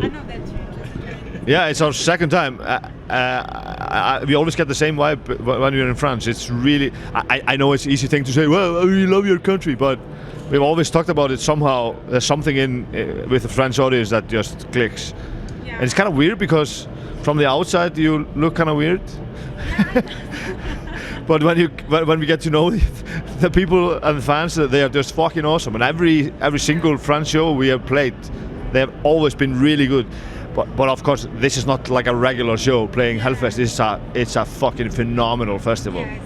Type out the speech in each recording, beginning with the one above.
I know that too. Yeah, it's our second time. We always get the same vibe when we're in France. It's really, I know it's an easy thing to say, well, I really love your country, but we've always talked about it somehow. There's something with the French audience that just clicks. Yeah. And it's kind of weird because from the outside you look kind of weird. But when we get to know the people and the fans, they are just fucking awesome. And every single French show we have played, they have always been really good. But of course, this is not like a regular show playing Hellfest. It's a fucking phenomenal festival. Yes.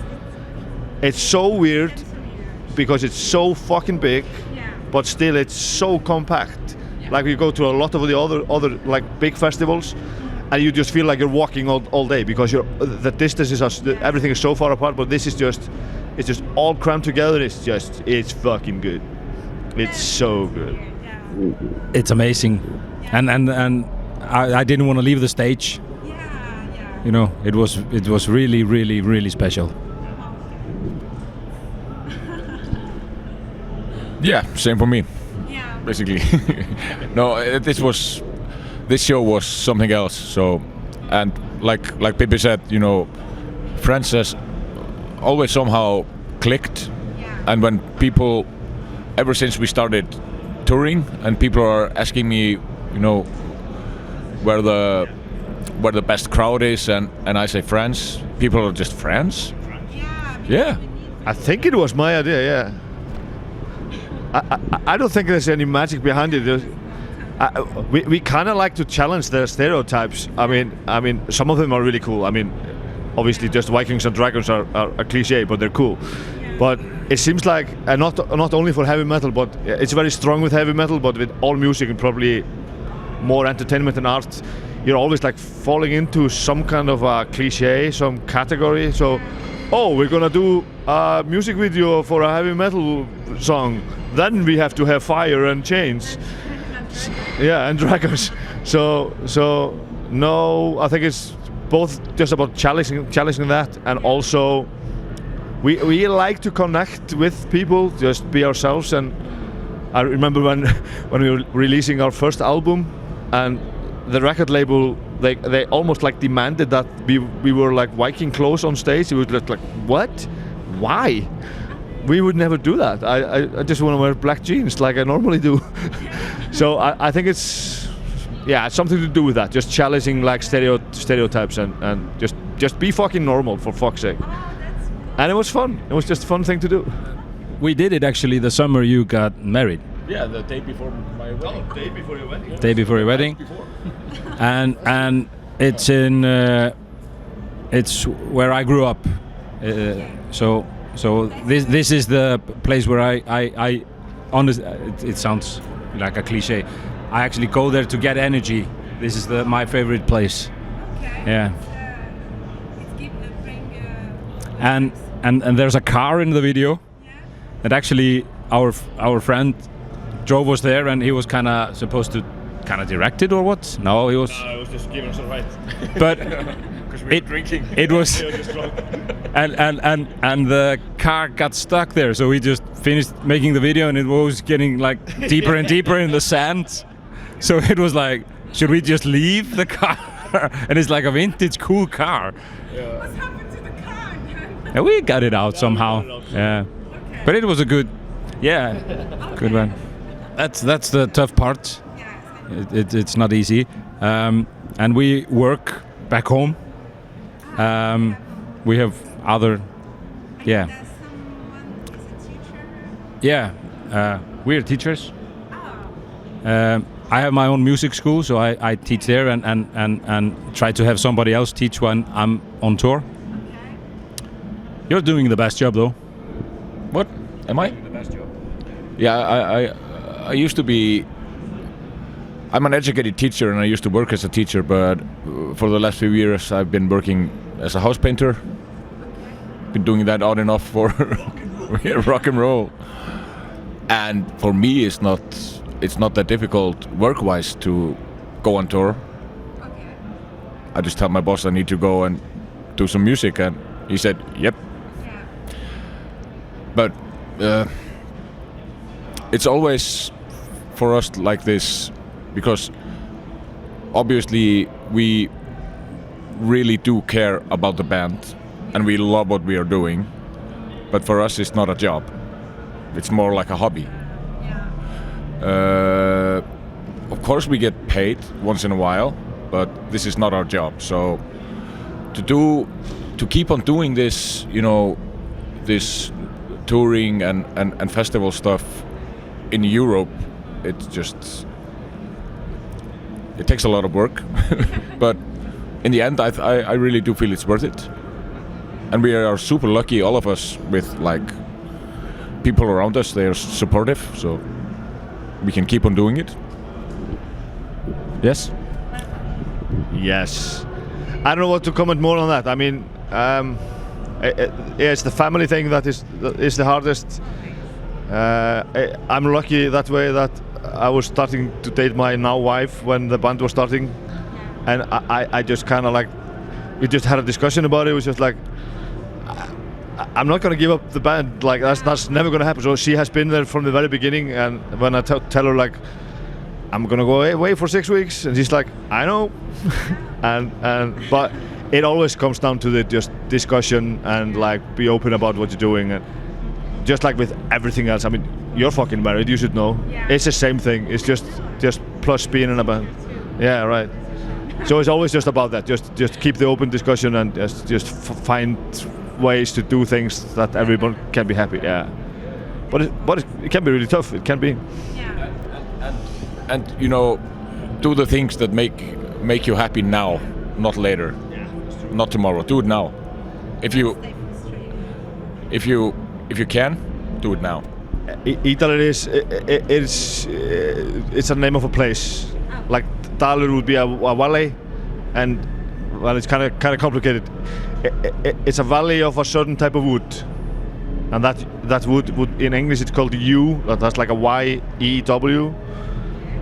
It's so weird because it's so fucking big, but still it's so compact. Like we go to a lot of the other like big festivals, and you just feel like you're walking all day because the distances everything is so far apart. But this is it's just all crammed together. It's fucking good. It's so good. It's amazing, and I didn't want to leave the stage. You know, it was really, really, really special. Yeah, same for me. Yeah. Basically. No, this show was something else. So, and like Pippi said, you know, France has always somehow clicked, and when people, ever since we started touring, and people are asking me, you know, where the best crowd is, and I say France, people are just France. Yeah. I think it was my idea. Yeah. I don't think there's any magic behind it. We kind of like to challenge the stereotypes. I mean, some of them are really cool. I mean, obviously, just Vikings and Dragons are a cliche, but they're cool. But it seems like, not only for heavy metal, but it's very strong with heavy metal, but with all music and probably more entertainment and art, you're always like falling into some kind of a cliche, some category. So, we're gonna do a music video for a heavy metal song. Then we have to have fire and chains. Yeah, and dragons. So no, I think it's both just about challenging that, and also we like to connect with people, just be ourselves. And I remember when we were releasing our first album, and the record label, they almost like demanded that we were like Viking clothes on stage. It would look like, what? Why? We would never do that. I just want to wear black jeans like I normally do. So I think it's something to do with that. Just challenging like stereotypes and just be fucking normal, for fuck's sake. And it was fun. It was just a fun thing to do. We did it actually the summer you got married. Yeah, the day before my wedding. Day before your wedding. Day before your wedding. And it's in it's where I grew up. So this is the place where I honestly, it sounds like a cliche. I actually go there to get energy. This is my favorite place. Okay. Yeah. Bring, And there's a car in the video that actually our friend drove us there, and he was kind of supposed to direct it or what? No, he was. I was just giving us a ride. But because we were drinking. It was. And the car got stuck there, so we just finished making the video, and it was getting like deeper and deeper in the sand. So it was like, should we just leave the car? And it's like a vintage cool car. What's happened to the car? Yeah, we got it out somehow. Yeah. Okay. But it was a good good one. That's the tough part. It's not easy. And we work back home. We have other, Does someone is a teacher? Yeah. We're teachers. I have my own music school, so I teach there and try to have somebody else teach when I'm on tour. Okay. You're doing the best job, though. What? Am I? The best job. Yeah, I used to be. I'm an educated teacher, and I used to work as a teacher. But for the last few years, I've been working as a house painter. Been doing that on and off for rock and roll. And for me, it's not that difficult work-wise to go on tour. Okay. I just tell my boss I need to go and do some music, and he said, "Yep." Yeah. But it's always for us like this, because obviously we really do care about the band and we love what we are doing, but for us it's not a job, it's more like a hobby. Of course we get paid once in a while, but this is not our job. So to keep on doing this, you know, this touring and festival stuff in Europe, it takes a lot of work. But in the end, I really do feel it's worth it. And we are super lucky, all of us, with like people around us. They are supportive, so we can keep on doing it. Yes? Yes. I don't know what to comment more on that. I mean, it's the family thing that is the hardest. I'm lucky that way that I was starting to date my now wife when the band was starting, and I just kind of like, we just had a discussion about it. It was just like, I'm not gonna give up the band. Like that's never gonna happen. So she has been there from the very beginning, and when I tell her like, I'm gonna go away for 6 weeks, and she's like, I know. But it always comes down to the just discussion and like be open about what you're doing, and just like with everything else. I mean, you're fucking married, you should know. Yeah. It's the same thing. It's just plus being in a band. Yeah, right. So it's always just about that. Just keep the open discussion and just find ways to do things that everyone can be happy. Yeah. But it can be really tough. It can be. Yeah. And you know, do the things that make you happy now, not later, not tomorrow. Do it now. If you can, do it now. Ýdalir it's a name of a place. Like Dalur would be a valley, and well, it's kind of complicated. It's a valley of a certain type of wood, and that wood in English it's called yew. That's like a Y-E-W,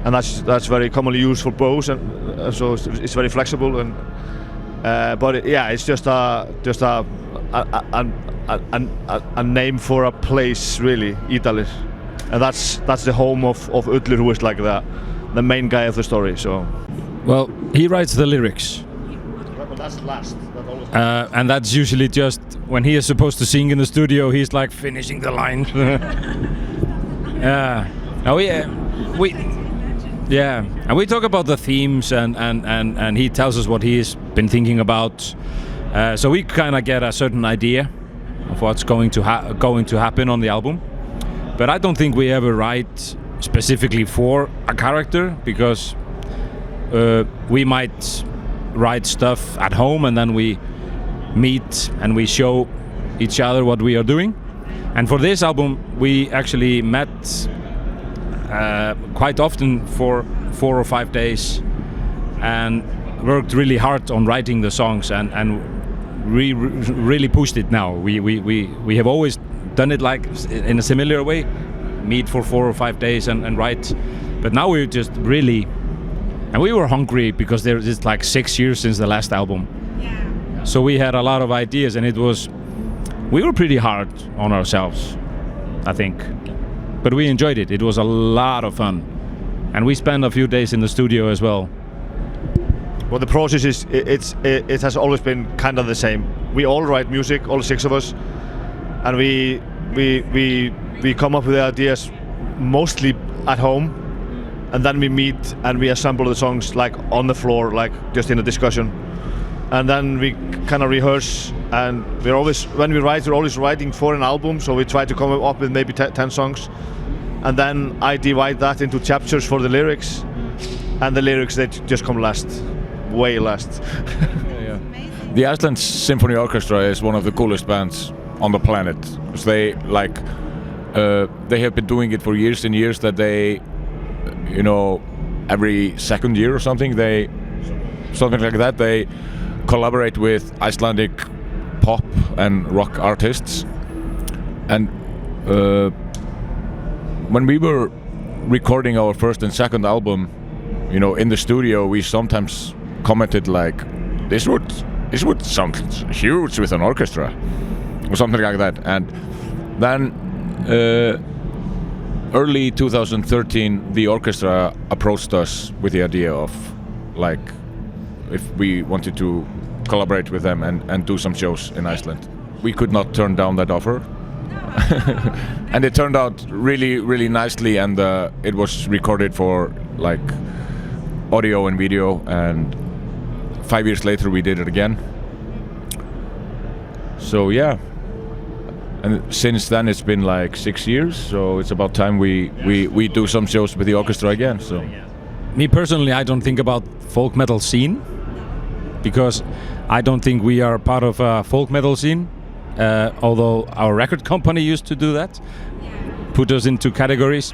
and that's very commonly used for bows, and so it's very flexible. And but it's just a name for a place, really, Ýdalir, and that's the home of Ýdalir, who is like the main guy of the story. So, Well, he writes the lyrics, but that's last. and that's usually just when he is supposed to sing in the studio. He's like finishing the line. And we talk about the themes, and he tells us what he's been thinking about. So we kind of get a certain idea of what's going to happen on the album. But I don't think we ever write specifically for a character, because we might write stuff at home and then we meet and we show each other what we are doing. And for this album we actually met quite often for 4 or 5 days and worked really hard on writing the songs, and really pushed it now. We have always done it like in a similar way, meet for 4 or 5 days and write. But now we're just really, and we were hungry because it's like 6 years since the last album. Yeah. So we had a lot of ideas, and we were pretty hard on ourselves, I think. But we enjoyed it. It was a lot of fun. And we spent a few days in the studio as well. Well, the process is it has always been kind of the same. We all write music, all 6 of us, and we come up with the ideas mostly at home, and then we meet and we assemble the songs like on the floor, like just in a discussion, and then we kind of rehearse. And when we write, we're always writing for an album, so we try to come up with maybe 10 songs, and then I divide that into chapters for the lyrics, and the lyrics they just come last, way last. The Iceland Symphony Orchestra is one of the coolest bands on the planet. They have been doing it for years and years. That they, you know, every second year or something like that, they collaborate with Icelandic pop and rock artists. And when we were recording our first and second album, you know, in the studio, we sometimes commented like, this would sound huge with an orchestra or something like that. And then early 2013 the orchestra approached us with the idea of like if we wanted to collaborate with them and do some shows in Iceland. We could not turn down that offer. And it turned out really, really nicely, and it was recorded for like audio and video, and 5 years later we did it again. So yeah, and since then it's been like 6 years, so it's about time we do some shows with the orchestra again. So Me personally, I don't think about folk metal scene, because I don't think we are part of a folk metal scene, although our record company used to do that, put us into categories.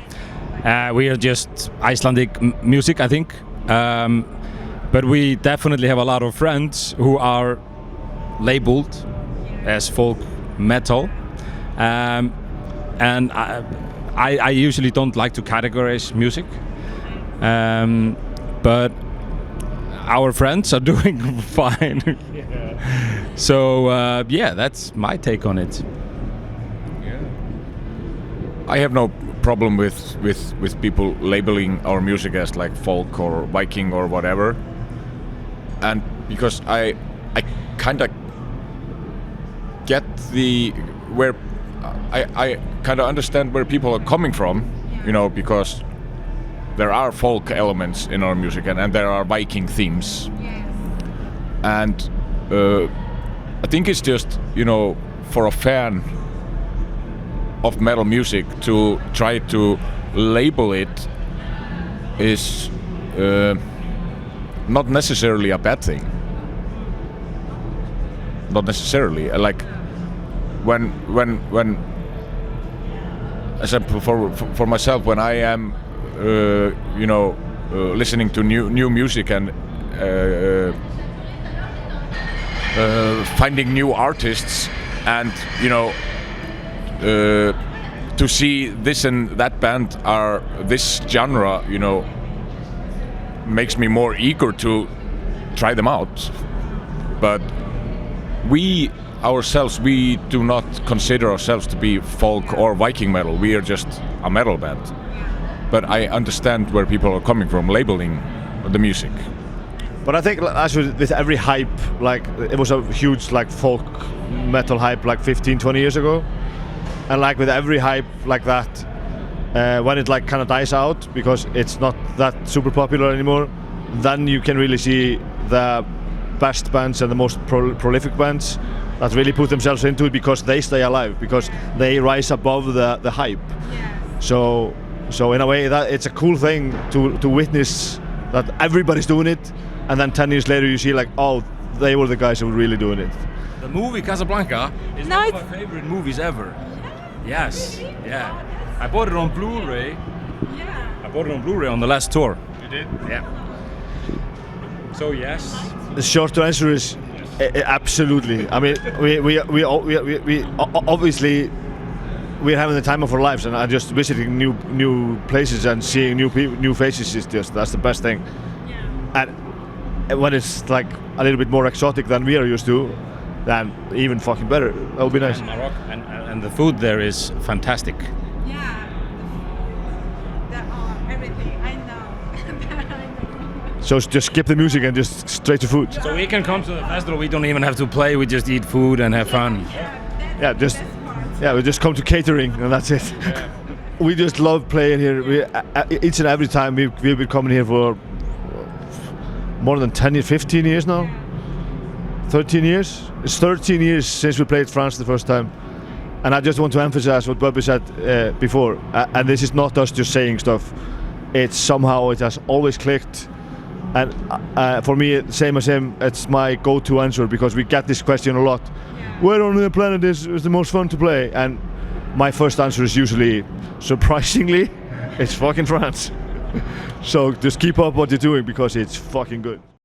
We are just Icelandic music, I think, but we definitely have a lot of friends who are labeled as folk metal, and I usually don't like to categorize music, but our friends are doing fine. So yeah, that's my take on it. I have no problem with people labeling our music as like folk or Viking or whatever, and because I kind of get where I kind of understand where people are coming from, you know, because there are folk elements in our music, and there are Viking themes, and I think it's just, you know, for a fan of metal music to try to label it is not necessarily a bad thing. Not necessarily. Like when example for myself, when I am you know, listening to new music and finding new artists, and you know, to see this and that band are this genre, you know, makes me more eager to try them out. But we ourselves, we do not consider ourselves to be folk or Viking metal. We are just a metal band. But I understand where people are coming from labeling the music. But I think as with every hype, like it was a huge like folk metal hype like 15-20 years ago, and like with every hype like that, when it like kind of dies out because it's not that super popular anymore, then you can really see the best bands and the most prolific bands that really put themselves into it, because they stay alive, because they rise above the hype. So in a way, that it's a cool thing to witness that everybody's doing it, and then 10 years later you see like, oh, they were the guys who were really doing it. The movie Casablanca is one of my favorite movies ever. Yes, yeah. I bought it on Blu-ray. I bought it on Blu-ray on the last tour. You did? Yeah. So yes. The short answer is absolutely. I mean, we obviously we're having the time of our lives, and I'm just visiting new places and seeing new faces is just, that's the best thing. And when it's like a little bit more exotic than we are used to, then even fucking better. That would be nice. And Morocco, and the food there is fantastic. Everything, I know. So just skip the music and just straight to food. So we can come to the festival, we don't even have to play, we just eat food and have fun. We just come to catering and that's it. We just love playing here. Each and every time we've been coming here for more than 10 years, 15 years now? 13 years? It's 13 years since we played France the first time. And I just want to emphasize what Bobby said before. And this is not us just saying stuff. It's somehow, it has always clicked. And for me, same as him, it's my go-to answer, because we get this question a lot. Where on the planet is the most fun to play? And my first answer is usually, surprisingly, it's fucking France. So just keep up what you're doing, because it's fucking good.